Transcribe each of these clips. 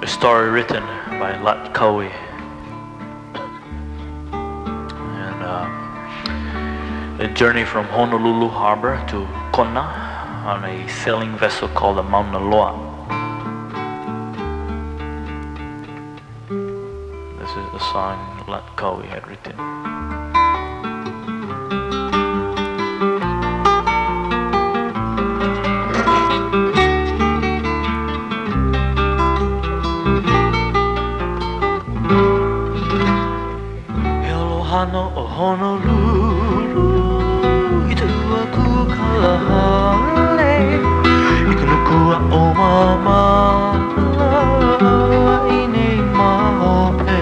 A story written by Lat Cowie, and a journey from Honolulu Harbor to Kona on a sailing vessel called the Mauna Loa. This is the song Lat Cowie had written. No Honolulu, I te ua ku kalahale, I ka lukua o mama, I nei mahope,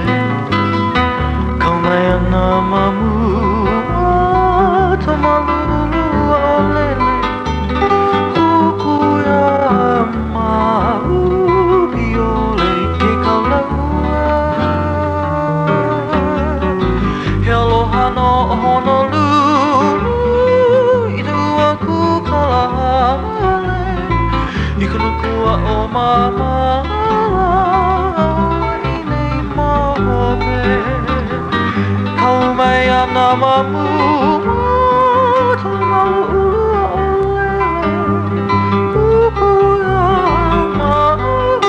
kaunai ana mamu, tamalulu o lele, kukuia mau, piole ke kaulaua. No Honolulu, I te ua ku kalahale, I ka lukua o mama, I nei mahope, kau mai ana mamu, tamalulu o lele, kukuia mau,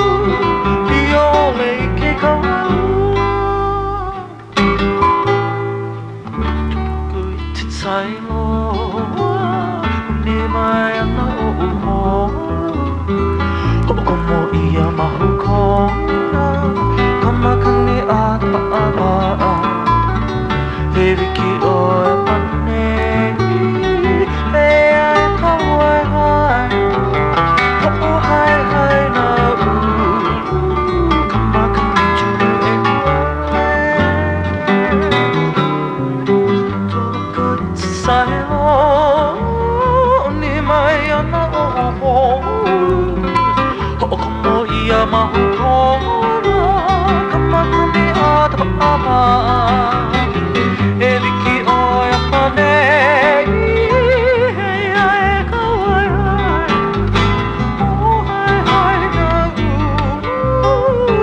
piole ke kaulaua. Sai loa, ne mai ana o uho, ho'oko mo ia mahu kona, kamakani a tapa'a, he wiki o e pane, e ai ka wai hai, ho'o hai hai na ulu, kamakani tū e sai lo, ni mai ana o uho, ho'oko mo ia mahu kona, kamakani a tapa'a, e wiki o ia pane, hei ai ka wai hai, o hai hai na ulu,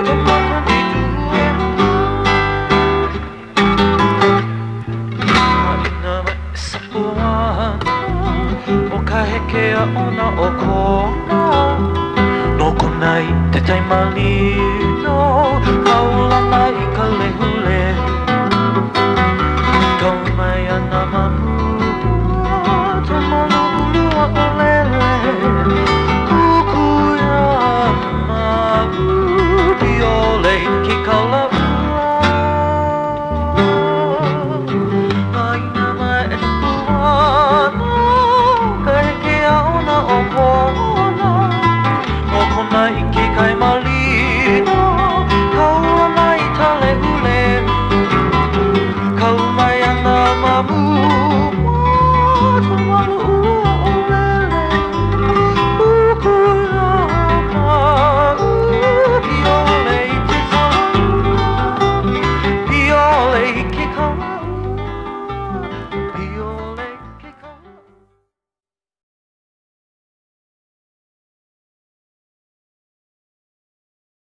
tamakani tū e o ka heke a ona o kona, no kona I te taimalino, kaulana I ka lehule, kau mai ana mamu, tamalulu o lele, kukuia mau, piole ki kaulaua. I ke kai malino, kauna I tale ule, kau mai ana mamu,